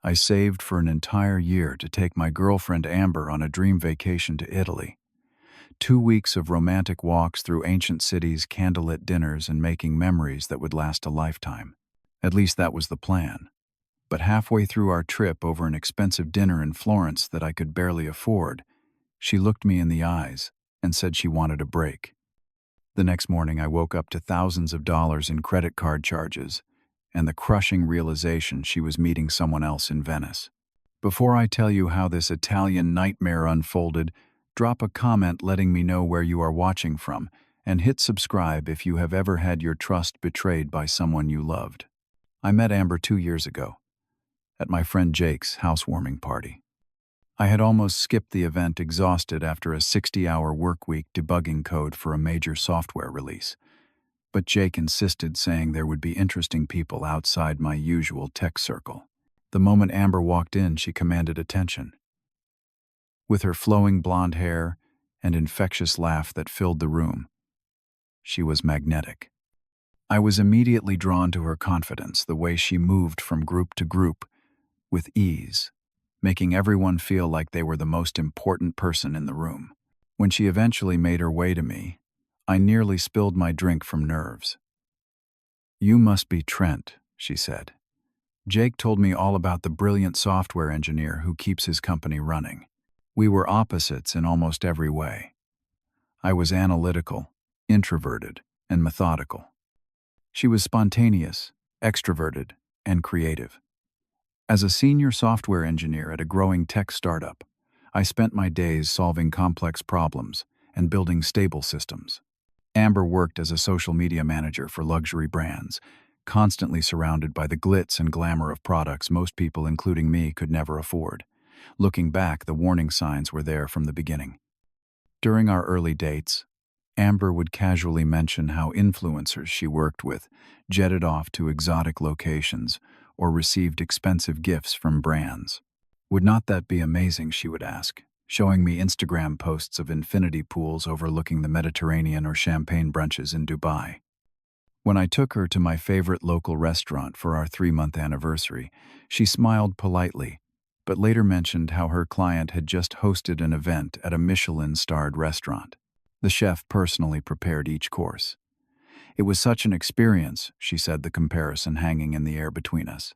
I saved for an entire year to take my girlfriend Amber on a dream vacation to Italy. 2 weeks of romantic walks through ancient cities, candlelit dinners, and making memories that would last a lifetime. At least that was the plan. But halfway through our trip over an expensive dinner in Florence that I could barely afford, she looked me in the eyes and said she wanted a break. The next morning I woke up to thousands of dollars in credit card charges and the crushing realization she was meeting someone else in Venice. Before I tell you how this Italian nightmare unfolded, drop a comment letting me know where you are watching from, and hit subscribe if you have ever had your trust betrayed by someone you loved. I met Amber 2 years ago, at my friend Jake's housewarming party. I had almost skipped the event exhausted after a 60-hour work week debugging code for a major software release. But Jake insisted, saying there would be interesting people outside my usual tech circle. The moment Amber walked in, she commanded attention. With her flowing blonde hair and infectious laugh that filled the room, she was magnetic. I was immediately drawn to her confidence, the way she moved from group to group with ease, making everyone feel like they were the most important person in the room. When she eventually made her way to me, I nearly spilled my drink from nerves. "You must be Trent," she said. "Jake told me all about the brilliant software engineer who keeps his company running." We were opposites in almost every way. I was analytical, introverted, and methodical. She was spontaneous, extroverted, and creative. As a senior software engineer at a growing tech startup, I spent my days solving complex problems and building stable systems. Amber worked as a social media manager for luxury brands, constantly surrounded by the glitz and glamour of products most people, including me, could never afford. Looking back, the warning signs were there from the beginning. During our early dates, Amber would casually mention how influencers she worked with jetted off to exotic locations or received expensive gifts from brands. "Would not that be amazing?" she would ask, showing me Instagram posts of infinity pools overlooking the Mediterranean or champagne brunches in Dubai. When I took her to my favorite local restaurant for our 3-month anniversary, she smiled politely, but later mentioned how her client had just hosted an event at a Michelin-starred restaurant. The chef personally prepared each course. "It was such an experience," she said, the comparison hanging in the air between us.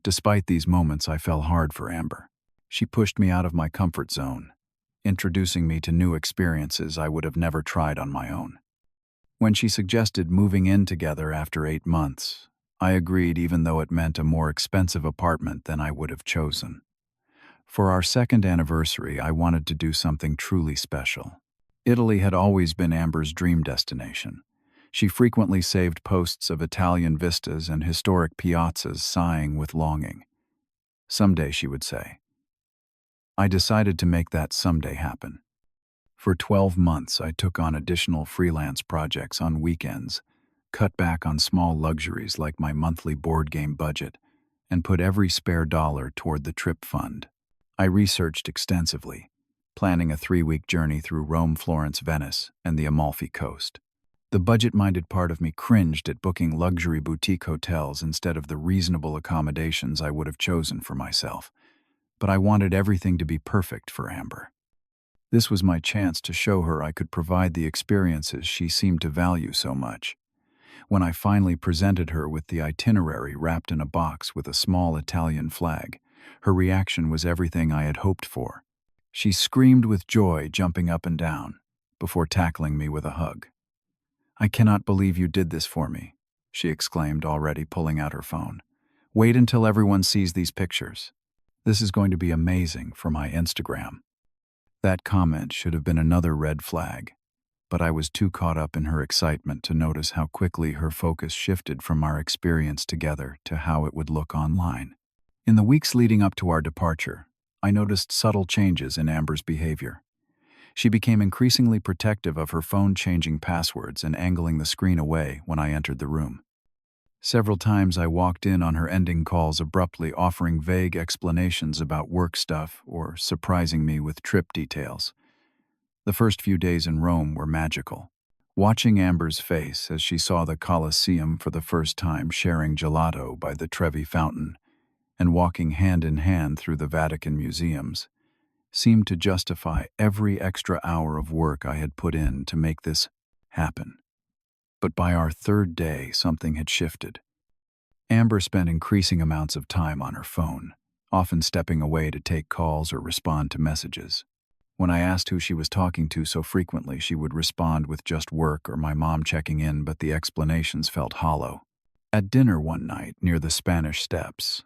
Despite these moments, I fell hard for Amber. She pushed me out of my comfort zone, introducing me to new experiences I would have never tried on my own. When she suggested moving in together after 8 months, I agreed, even though it meant a more expensive apartment than I would have chosen. For our second anniversary, I wanted to do something truly special. Italy had always been Amber's dream destination. She frequently saved posts of Italian vistas and historic piazzas, sighing with longing. "Someday," she would say. I decided to make that someday happen. For 12 months, I took on additional freelance projects on weekends, cut back on small luxuries like my monthly board game budget, and put every spare dollar toward the trip fund. I researched extensively, planning a 3-week journey through Rome, Florence, Venice, and the Amalfi Coast. The budget-minded part of me cringed at booking luxury boutique hotels instead of the reasonable accommodations I would have chosen for myself. But I wanted everything to be perfect for Amber. This was my chance to show her I could provide the experiences she seemed to value so much. When I finally presented her with the itinerary wrapped in a box with a small Italian flag, her reaction was everything I had hoped for. She screamed with joy, jumping up and down, before tackling me with a hug. "I cannot believe you did this for me," she exclaimed, already pulling out her phone. "Wait until everyone sees these pictures. This is going to be amazing for my Instagram." That comment should have been another red flag, but I was too caught up in her excitement to notice how quickly her focus shifted from our experience together to how it would look online. In the weeks leading up to our departure, I noticed subtle changes in Amber's behavior. She became increasingly protective of her phone, changing passwords and angling the screen away when I entered the room. Several times I walked in on her ending calls abruptly, offering vague explanations about work stuff or surprising me with trip details. The first few days in Rome were magical. Watching Amber's face as she saw the Colosseum for the first time, sharing gelato by the Trevi fountain, and walking hand in hand through the Vatican museums seemed to justify every extra hour of work I had put in to make this happen. But by our third day, something had shifted. Amber spent increasing amounts of time on her phone, often stepping away to take calls or respond to messages. When I asked who she was talking to so frequently, she would respond with just work or my mom checking in, but the explanations felt hollow. At dinner one night near the Spanish Steps,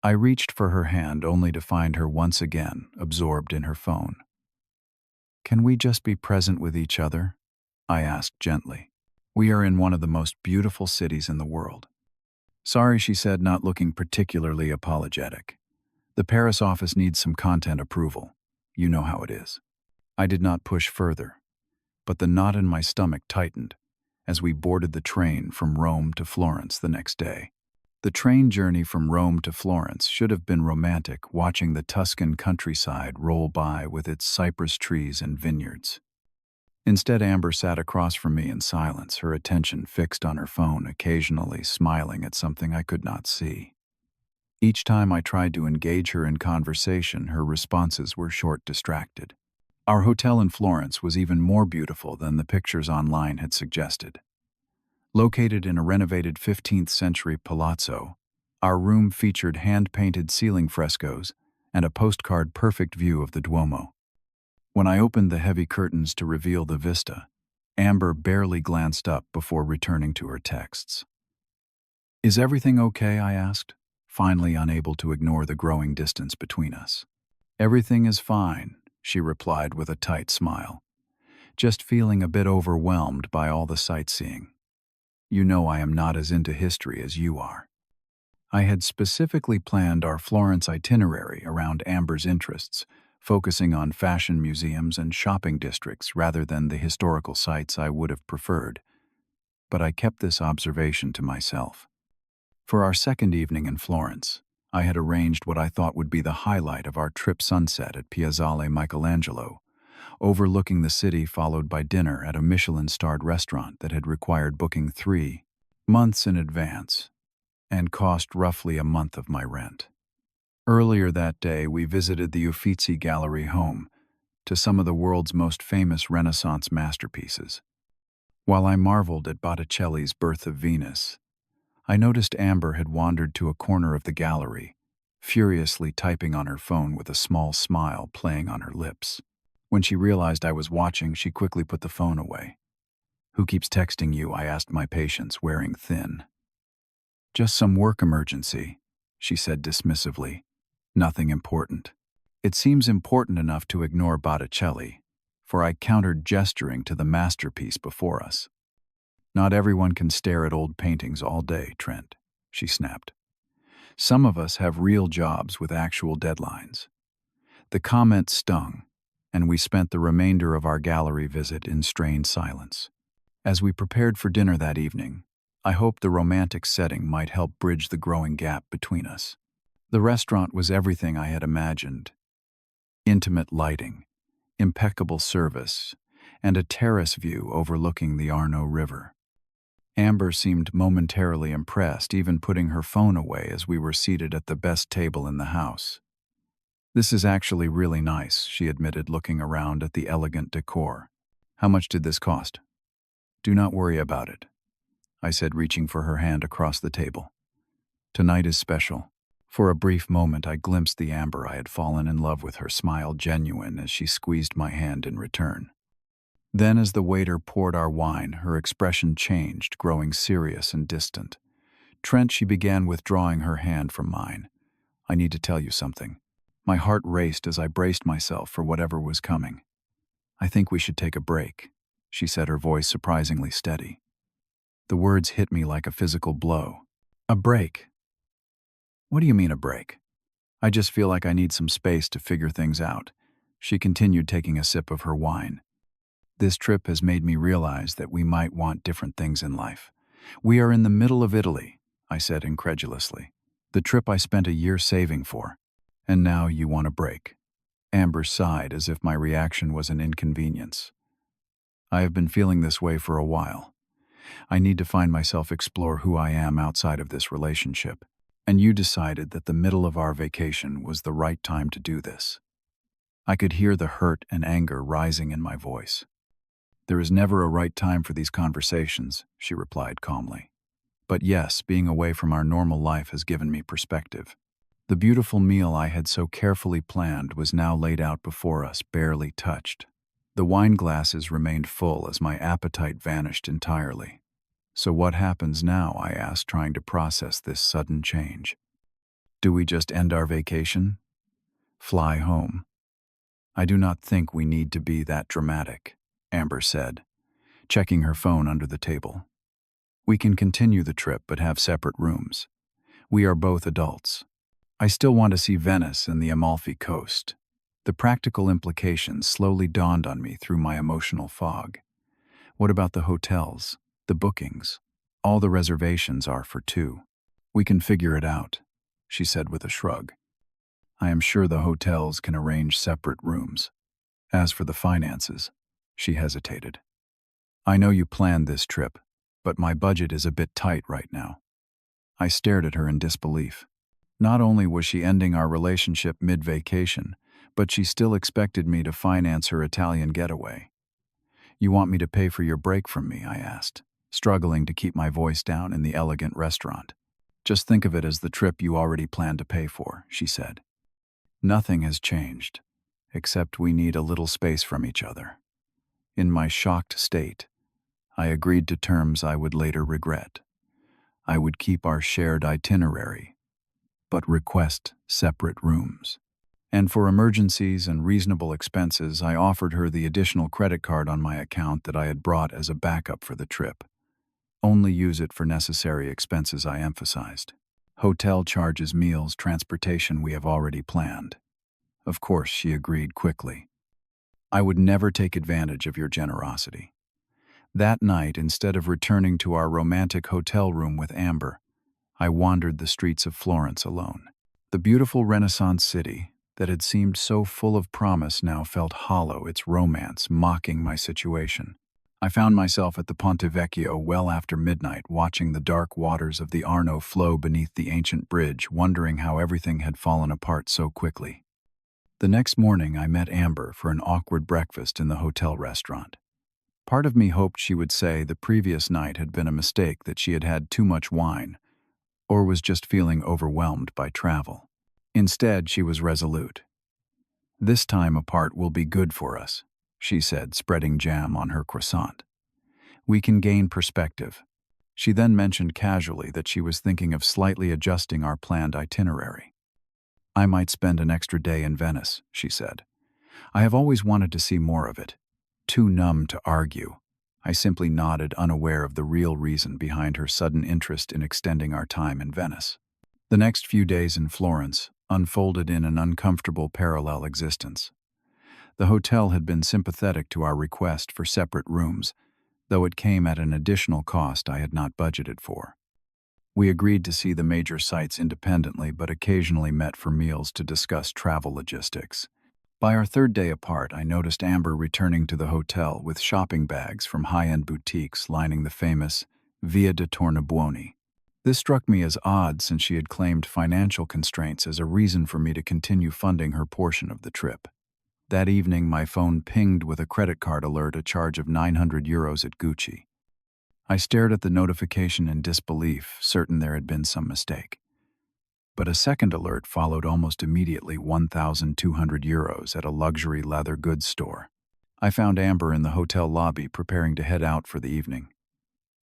I reached for her hand only to find her once again absorbed in her phone. "Can we just be present with each other?" I asked gently. "We are in one of the most beautiful cities in the world." "Sorry," she said, not looking particularly apologetic. "The Paris office needs some content approval. You know how it is." I did not push further, but the knot in my stomach tightened as we boarded the train from Rome to Florence the next day. The train journey from Rome to Florence should have been romantic, watching the Tuscan countryside roll by with its cypress trees and vineyards. Instead, Amber sat across from me in silence, her attention fixed on her phone, occasionally smiling at something I could not see. Each time I tried to engage her in conversation, her responses were short, distracted. Our hotel in Florence was even more beautiful than the pictures online had suggested. Located in a renovated 15th century palazzo, our room featured hand-painted ceiling frescoes and a postcard-perfect view of the Duomo. When I opened the heavy curtains to reveal the vista, Amber barely glanced up before returning to her texts. "Is everything okay?" I asked, finally unable to ignore the growing distance between us. "Everything is fine," she replied with a tight smile. "Just feeling a bit overwhelmed by all the sightseeing. You know I am not as into history as you are." I had specifically planned our Florence itinerary around Amber's interests, focusing on fashion museums and shopping districts rather than the historical sites I would have preferred. But I kept this observation to myself. For our second evening in Florence, I had arranged what I thought would be the highlight of our trip: sunset at Piazzale Michelangelo, overlooking the city, followed by dinner at a Michelin-starred restaurant that had required booking 3 months in advance and cost roughly a month of my rent. Earlier that day, we visited the Uffizi Gallery, home to some of the world's most famous Renaissance masterpieces. While I marveled at Botticelli's Birth of Venus, I noticed Amber had wandered to a corner of the gallery, furiously typing on her phone with a small smile playing on her lips. When she realized I was watching, she quickly put the phone away. "Who keeps texting you?" I asked, my patience wearing thin. "Just some work emergency," she said dismissively. "Nothing important." It seems important enough to ignore Botticelli, for I countered, gesturing to the masterpiece before us. "Not everyone can stare at old paintings all day, Trent," she snapped. "Some of us have real jobs with actual deadlines." The comment stung, and we spent the remainder of our gallery visit in strained silence. As we prepared for dinner that evening, I hoped the romantic setting might help bridge the growing gap between us. The restaurant was everything I had imagined: intimate lighting, impeccable service, and a terrace view overlooking the Arno River. Amber seemed momentarily impressed, even putting her phone away as we were seated at the best table in the house. "This is actually really nice," she admitted, looking around at the elegant decor. "How much did this cost?" "Do not worry about it," I said, reaching for her hand across the table. "Tonight is special." For a brief moment, I glimpsed the Amber I had fallen in love with, her smile genuine as she squeezed my hand in return. Then, as the waiter poured our wine, her expression changed, growing serious and distant. "Trent," she began, withdrawing her hand from mine, "I need to tell you something." My heart raced as I braced myself for whatever was coming. "I think we should take a break," she said, her voice surprisingly steady. The words hit me like a physical blow. "A break? What do you mean, a break?" "I just feel like I need some space to figure things out," she continued, taking a sip of her wine. "This trip has made me realize that we might want different things in life." "We are in the middle of Italy," I said incredulously. "The trip I spent a year saving for. And now you want a break." Amber sighed as if my reaction was an inconvenience. "I have been feeling this way for a while. I need to find myself, explore who I am outside of this relationship." And you decided that the middle of our vacation was the right time to do this. I could hear the hurt and anger rising in my voice. There is never a right time for these conversations, she replied calmly. But yes, being away from our normal life has given me perspective. The beautiful meal I had so carefully planned was now laid out before us, barely touched. The wine glasses remained full as my appetite vanished entirely. So what happens now? I asked, trying to process this sudden change. Do we just end our vacation? Fly home? I do not think we need to be that dramatic, Amber said, checking her phone under the table. We can continue the trip but have separate rooms. We are both adults. I still want to see Venice and the Amalfi Coast. The practical implications slowly dawned on me through my emotional fog. What about the hotels, the bookings? All the reservations are for two. We can figure it out, she said with a shrug. I am sure the hotels can arrange separate rooms. As for the finances, she hesitated. I know you planned this trip, but my budget is a bit tight right now. I stared at her in disbelief. Not only was she ending our relationship mid-vacation, but she still expected me to finance her Italian getaway. You want me to pay for your break from me? I asked, struggling to keep my voice down in the elegant restaurant. Just think of it as the trip you already planned to pay for, she said. Nothing has changed, except we need a little space from each other. In my shocked state, I agreed to terms I would later regret. I would keep our shared itinerary, but request separate rooms. And for emergencies and reasonable expenses, I offered her the additional credit card on my account that I had brought as a backup for the trip. Only use it for necessary expenses, I emphasized. Hotel charges, meals, transportation we have already planned. Of course, she agreed quickly. I would never take advantage of your generosity. That night, instead of returning to our romantic hotel room with Amber, I wandered the streets of Florence alone. The beautiful Renaissance city that had seemed so full of promise now felt hollow, its romance mocking my situation. I found myself at the Ponte Vecchio well after midnight, watching the dark waters of the Arno flow beneath the ancient bridge, wondering how everything had fallen apart so quickly. The next morning, I met Amber for an awkward breakfast in the hotel restaurant. Part of me hoped she would say the previous night had been a mistake, that she had had too much wine, or was just feeling overwhelmed by travel. Instead, she was resolute. This time apart will be good for us, she said, spreading jam on her croissant. We can gain perspective. She then mentioned casually that she was thinking of slightly adjusting our planned itinerary. I might spend an extra day in Venice, she said. I have always wanted to see more of it. Too numb to argue, I simply nodded, unaware of the real reason behind her sudden interest in extending our time in Venice. The next few days in Florence unfolded in an uncomfortable parallel existence. The hotel had been sympathetic to our request for separate rooms, though it came at an additional cost I had not budgeted for. We agreed to see the major sites independently, but occasionally met for meals to discuss travel logistics. By our third day apart, I noticed Amber returning to the hotel with shopping bags from high-end boutiques lining the famous Via de Tornabuoni. This struck me as odd, since she had claimed financial constraints as a reason for me to continue funding her portion of the trip. That evening, my phone pinged with a credit card alert, a charge of €900 at Gucci. I stared at the notification in disbelief, certain there had been some mistake. But a second alert followed almost immediately, €1,200 at a luxury leather goods store. I found Amber in the hotel lobby preparing to head out for the evening.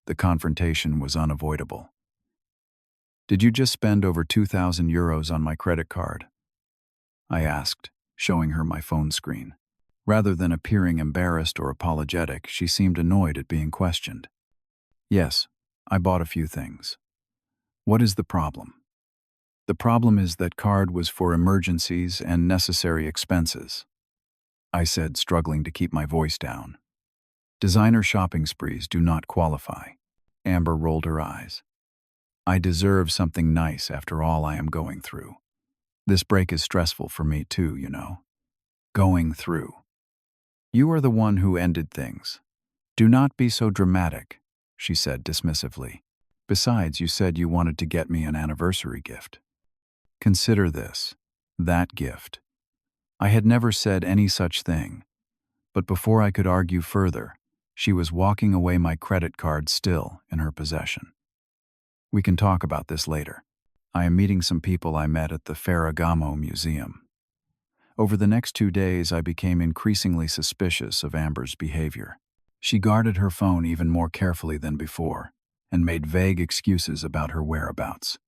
The confrontation was unavoidable. Did you just spend over €2,000 on my credit card? I asked, showing her my phone screen. Rather than appearing embarrassed or apologetic, she seemed annoyed at being questioned. Yes, I bought a few things. What is the problem? The problem is that card was for emergencies and necessary expenses, I said, struggling to keep my voice down. Designer shopping sprees do not qualify. Amber rolled her eyes. I deserve something nice after all I am going through. This break is stressful for me too, you know. Going through. You are the one who ended things. Do not be so dramatic, she said dismissively. Besides, you said you wanted to get me an anniversary gift. Consider this, that gift. I had never said any such thing, but before I could argue further, she was walking away, my credit card still in her possession. We can talk about this later. I am meeting some people I met at the Ferragamo Museum. Over the next 2 days, I became increasingly suspicious of Amber's behavior. She guarded her phone even more carefully than before, and made vague excuses about her whereabouts.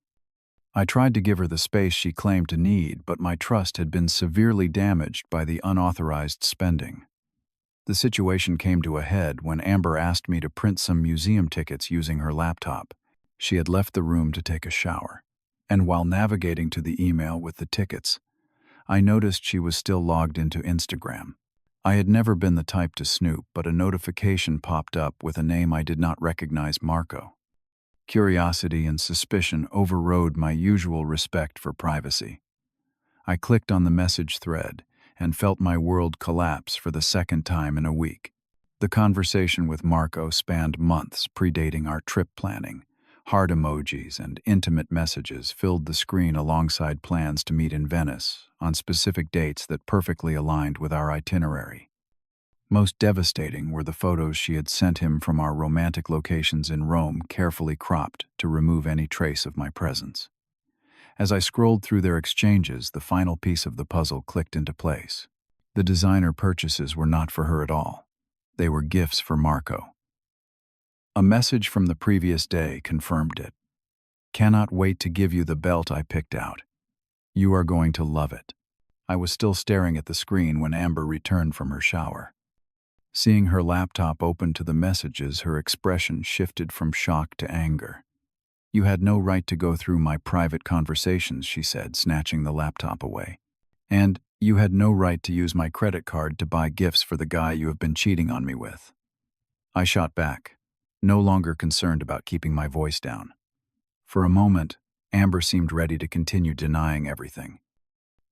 I tried to give her the space she claimed to need, but my trust had been severely damaged by the unauthorized spending. The situation came to a head when Amber asked me to print some museum tickets using her laptop. She had left the room to take a shower, and while navigating to the email with the tickets, I noticed she was still logged into Instagram. I had never been the type to snoop, but a notification popped up with a name I did not recognize: Marco. Curiosity and suspicion overrode my usual respect for privacy. I clicked on the message thread and felt my world collapse for the second time in a week. The conversation with Marco spanned months, predating our trip planning. Heart emojis and intimate messages filled the screen alongside plans to meet in Venice on specific dates that perfectly aligned with our itinerary. Most devastating were the photos she had sent him from our romantic locations in Rome, carefully cropped to remove any trace of my presence. As I scrolled through their exchanges, the final piece of the puzzle clicked into place. The designer purchases were not for her at all. They were gifts for Marco. A message from the previous day confirmed it. "Cannot wait to give you the belt I picked out. You are going to love it." I was still staring at the screen when Amber returned from her shower. Seeing her laptop open to the messages, her expression shifted from shock to anger. "You had no right to go through my private conversations," she said, snatching the laptop away. "And you had no right to use my credit card to buy gifts for the guy you have been cheating on me with." I shot back, no longer concerned about keeping my voice down. For a moment, Amber seemed ready to continue denying everything.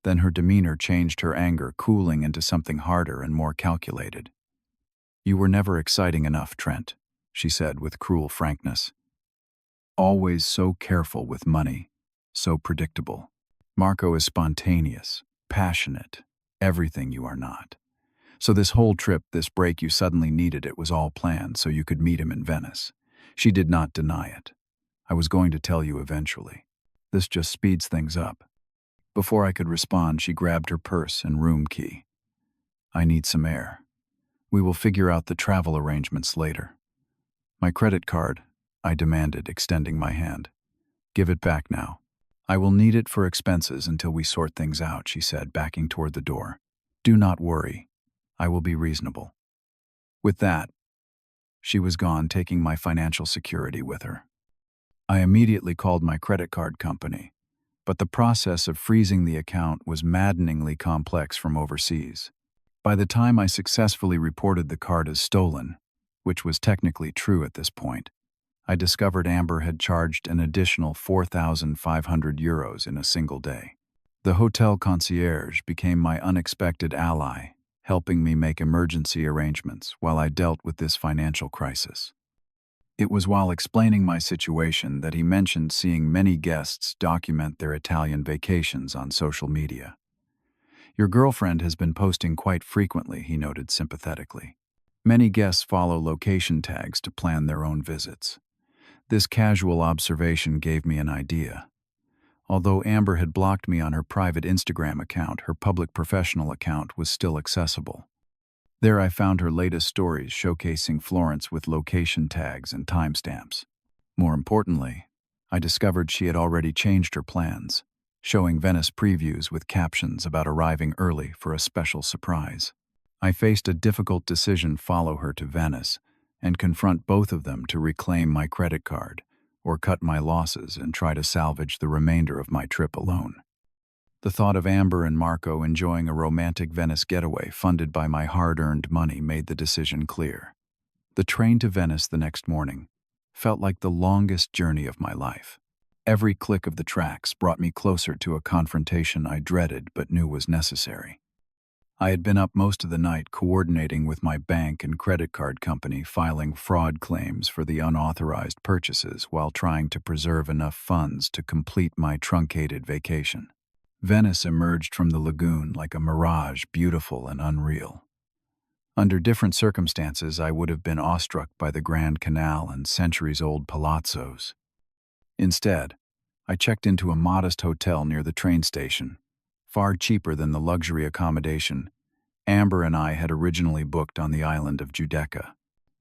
Then her demeanor changed, her anger cooling into something harder and more calculated. "You were never exciting enough, Trent," she said with cruel frankness. "Always so careful with money, so predictable. Marco is spontaneous, passionate, everything you are not. So this whole trip, this break you suddenly needed, it was all planned so you could meet him in Venice." She did not deny it. "I was going to tell you eventually. This just speeds things up." Before I could respond, she grabbed her purse and room key. "I need some air. We will figure out the travel arrangements later." "My credit card," I demanded, extending my hand. "Give it back now." "I will need it for expenses until we sort things out," she said, backing toward the door. "Do not worry. I will be reasonable." With that, she was gone, taking my financial security with her. I immediately called my credit card company, but the process of freezing the account was maddeningly complex from overseas. By the time I successfully reported the card as stolen, which was technically true at this point, I discovered Amber had charged an additional €4,500 in a single day. The hotel concierge became my unexpected ally, helping me make emergency arrangements while I dealt with this financial crisis. It was while explaining my situation that he mentioned seeing many guests document their Italian vacations on social media. "Your girlfriend has been posting quite frequently," he noted sympathetically. "Many guests follow location tags to plan their own visits." This casual observation gave me an idea. Although Amber had blocked me on her private Instagram account, her public professional account was still accessible. There I found her latest stories showcasing Florence with location tags and timestamps. More importantly, I discovered she had already changed her plans, showing Venice previews with captions about arriving early for a special surprise. I faced a difficult decision: follow her to Venice and confront both of them to reclaim my credit card, or cut my losses and try to salvage the remainder of my trip alone. The thought of Amber and Marco enjoying a romantic Venice getaway funded by my hard-earned money made the decision clear. The train to Venice the next morning felt like the longest journey of my life. Every click of the tracks brought me closer to a confrontation I dreaded but knew was necessary. I had been up most of the night coordinating with my bank and credit card company, filing fraud claims for the unauthorized purchases while trying to preserve enough funds to complete my truncated vacation. Venice emerged from the lagoon like a mirage, beautiful and unreal. Under different circumstances, I would have been awestruck by the Grand Canal and centuries-old palazzos. Instead, I checked into a modest hotel near the train station, far cheaper than the luxury accommodation Amber and I had originally booked on the island of Giudecca.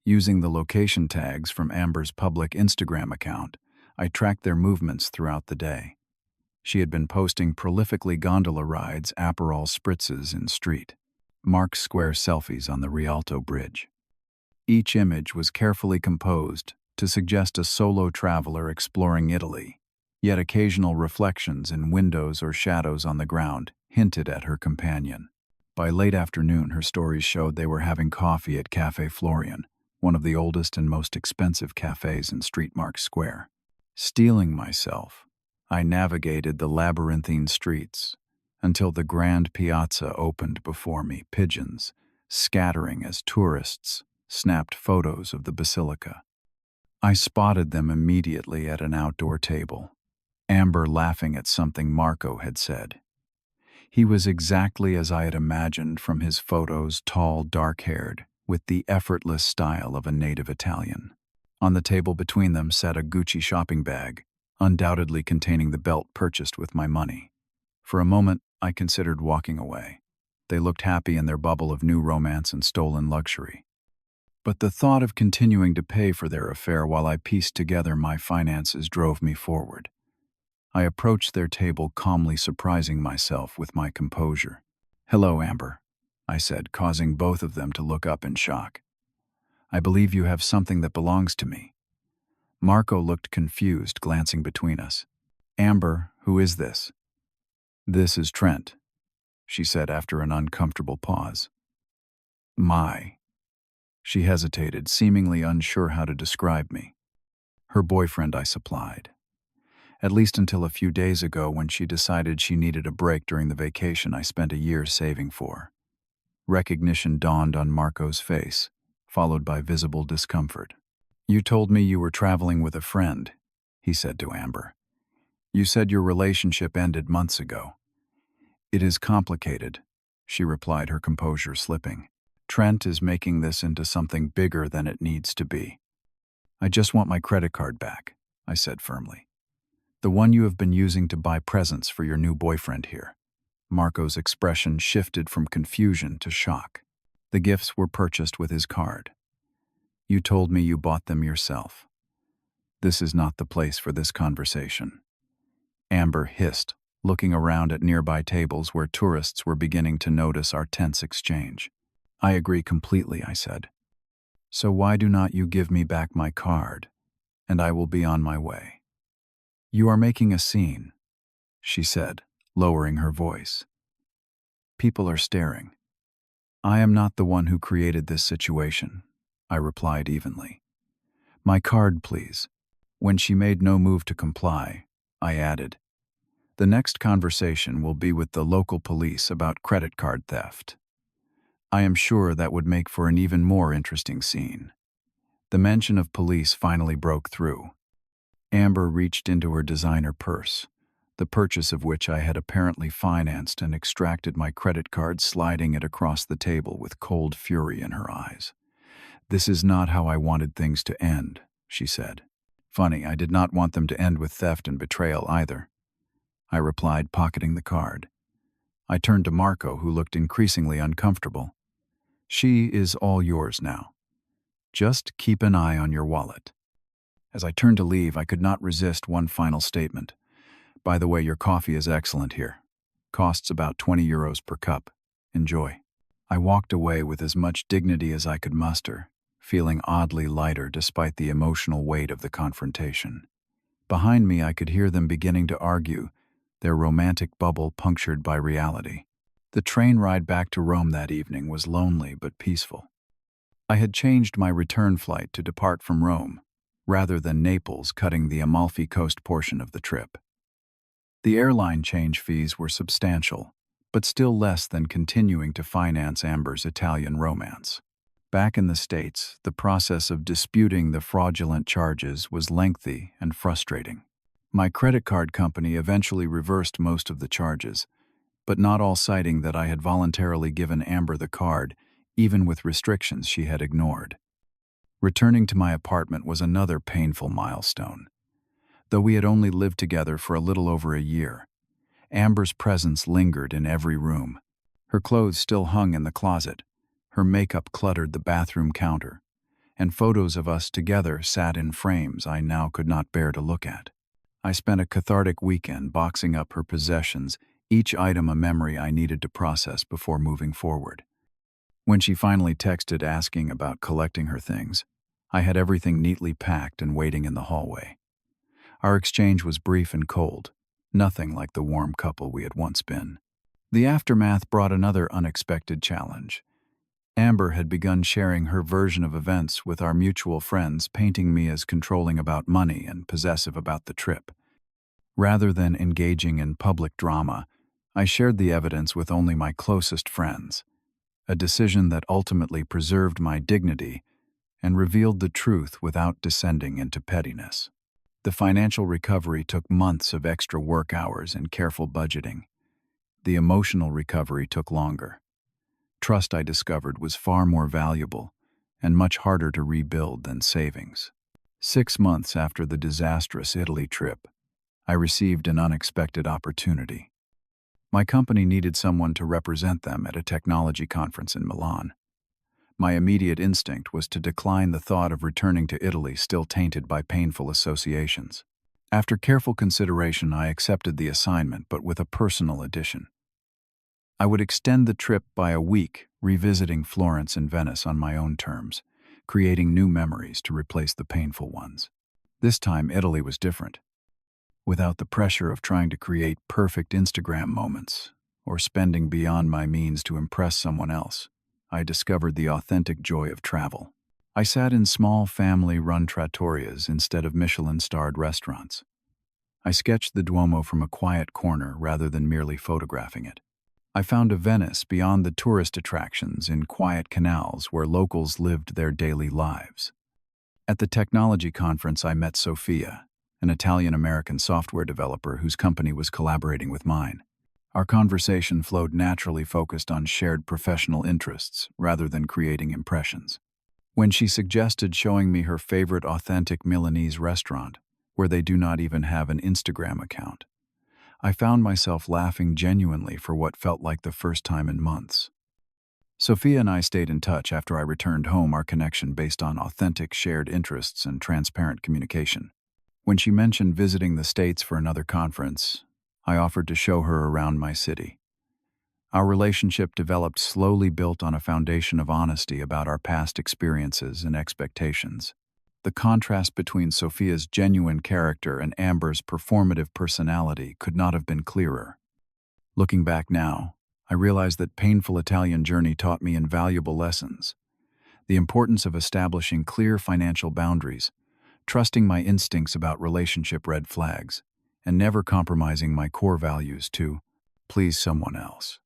Using the location tags from Amber's public Instagram account, I tracked their movements throughout the day. She had been posting prolifically gondola rides, Aperol spritzes in street, Mark Square selfies on the Rialto Bridge. Each image was carefully composed to suggest a solo traveler exploring Italy, yet occasional reflections in windows or shadows on the ground hinted at her companion. By late afternoon, her stories showed they were having coffee at Café Florian, one of the oldest and most expensive cafes in Street Mark Square. Steeling myself, I navigated the labyrinthine streets until the grand piazza opened before me, pigeons scattering as tourists snapped photos of the basilica. I spotted them immediately at an outdoor table, Amber laughing at something Marco had said. He was exactly as I had imagined from his photos, tall, dark-haired, with the effortless style of a native Italian. On the table between them sat a Gucci shopping bag, undoubtedly containing the belt purchased with my money. For a moment, I considered walking away. They looked happy in their bubble of new romance and stolen luxury. But the thought of continuing to pay for their affair while I pieced together my finances drove me forward. I approached their table, calmly surprising myself with my composure. "Hello, Amber," I said, causing both of them to look up in shock. "I believe you have something that belongs to me." Marco looked confused, glancing between us. "Amber, who is this?" "This is Trent," she said after an uncomfortable pause. "My." She hesitated, seemingly unsure how to describe me. "Her boyfriend," I supplied. At least until a few days ago when she decided she needed a break during the vacation I spent a year saving for. Recognition dawned on Marco's face, followed by visible discomfort. "You told me you were traveling with a friend," he said to Amber. "You said your relationship ended months ago." "It is complicated," she replied, her composure slipping. "Trent is making this into something bigger than it needs to be." "I just want my credit card back," I said firmly. "The one you have been using to buy presents for your new boyfriend here." Marco's expression shifted from confusion to shock. "The gifts were purchased with his card. You told me you bought them yourself." "This is not the place for this conversation," Amber hissed, looking around at nearby tables where tourists were beginning to notice our tense exchange. "I agree completely," I said. "So why do not you give me back my card, and I will be on my way." "You are making a scene," she said, lowering her voice. "People are staring." "I am not the one who created this situation," I replied evenly. "My card, please." When she made no move to comply, I added, "The next conversation will be with the local police about credit card theft." I am sure that would make for an even more interesting scene. The mention of police finally broke through. Amber reached into her designer purse, the purchase of which I had apparently financed, and extracted my credit card, sliding it across the table with cold fury in her eyes. "This is not how I wanted things to end," she said. "Funny, I did not want them to end with theft and betrayal either," I replied, pocketing the card. I turned to Marco, who looked increasingly uncomfortable. "She is all yours now. Just keep an eye on your wallet." As I turned to leave, I could not resist one final statement. "By the way, your coffee is excellent here. Costs about €20 per cup. Enjoy." I walked away with as much dignity as I could muster, feeling oddly lighter despite the emotional weight of the confrontation. Behind me, I could hear them beginning to argue, their romantic bubble punctured by reality. The train ride back to Rome that evening was lonely but peaceful. I had changed my return flight to depart from Rome, rather than Naples, cutting the Amalfi Coast portion of the trip. The airline change fees were substantial, but still less than continuing to finance Amber's Italian romance. Back in the States, the process of disputing the fraudulent charges was lengthy and frustrating. My credit card company eventually reversed most of the charges, but not all, citing that I had voluntarily given Amber the card, even with restrictions she had ignored. Returning to my apartment was another painful milestone. Though we had only lived together for a little over a year, Amber's presence lingered in every room. Her clothes still hung in the closet, her makeup cluttered the bathroom counter, and photos of us together sat in frames I now could not bear to look at. I spent a cathartic weekend boxing up her possessions, each item a memory I needed to process before moving forward. When she finally texted asking about collecting her things, I had everything neatly packed and waiting in the hallway. Our exchange was brief and cold, nothing like the warm couple we had once been. The aftermath brought another unexpected challenge. Amber had begun sharing her version of events with our mutual friends, painting me as controlling about money and possessive about the trip. Rather than engaging in public drama, I shared the evidence with only my closest friends, a decision that ultimately preserved my dignity and revealed the truth without descending into pettiness. The financial recovery took months of extra work hours and careful budgeting. The emotional recovery took longer. Trust, I discovered, was far more valuable and much harder to rebuild than savings. 6 months after the disastrous Italy trip, I received an unexpected opportunity. My company needed someone to represent them at a technology conference in Milan. My immediate instinct was to decline the thought of returning to Italy still tainted by painful associations. After careful consideration, I accepted the assignment, but with a personal addition. I would extend the trip by a week, revisiting Florence and Venice on my own terms, creating new memories to replace the painful ones. This time, Italy was different. Without the pressure of trying to create perfect Instagram moments or spending beyond my means to impress someone else, I discovered the authentic joy of travel. I sat in small family-run trattorias instead of Michelin-starred restaurants. I sketched the Duomo from a quiet corner rather than merely photographing it. I found a Venice beyond the tourist attractions, in quiet canals where locals lived their daily lives. At the technology conference, I met Sofia, an Italian-American software developer whose company was collaborating with mine. Our conversation flowed naturally, focused on shared professional interests rather than creating impressions. When she suggested showing me her favorite authentic Milanese restaurant, where they do not even have an Instagram account, I found myself laughing genuinely for what felt like the first time in months. Sophia and I stayed in touch after I returned home, our connection based on authentic shared interests and transparent communication. When she mentioned visiting the States for another conference, I offered to show her around my city. Our relationship developed slowly, built on a foundation of honesty about our past experiences and expectations. The contrast between Sophia's genuine character and Amber's performative personality could not have been clearer. Looking back now, I realize that painful Italian journey taught me invaluable lessons. The importance of establishing clear financial boundaries, trusting my instincts about relationship red flags, and never compromising my core values to please someone else.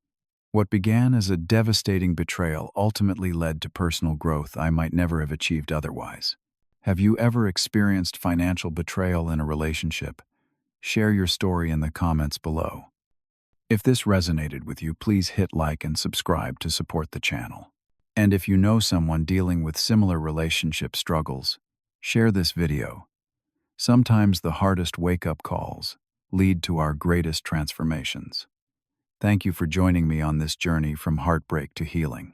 What began as a devastating betrayal ultimately led to personal growth I might never have achieved otherwise. Have you ever experienced financial betrayal in a relationship? Share your story in the comments below. If this resonated with you, please hit like and subscribe to support the channel. And if you know someone dealing with similar relationship struggles, share this video. Sometimes the hardest wake-up calls lead to our greatest transformations. Thank you for joining me on this journey from heartbreak to healing.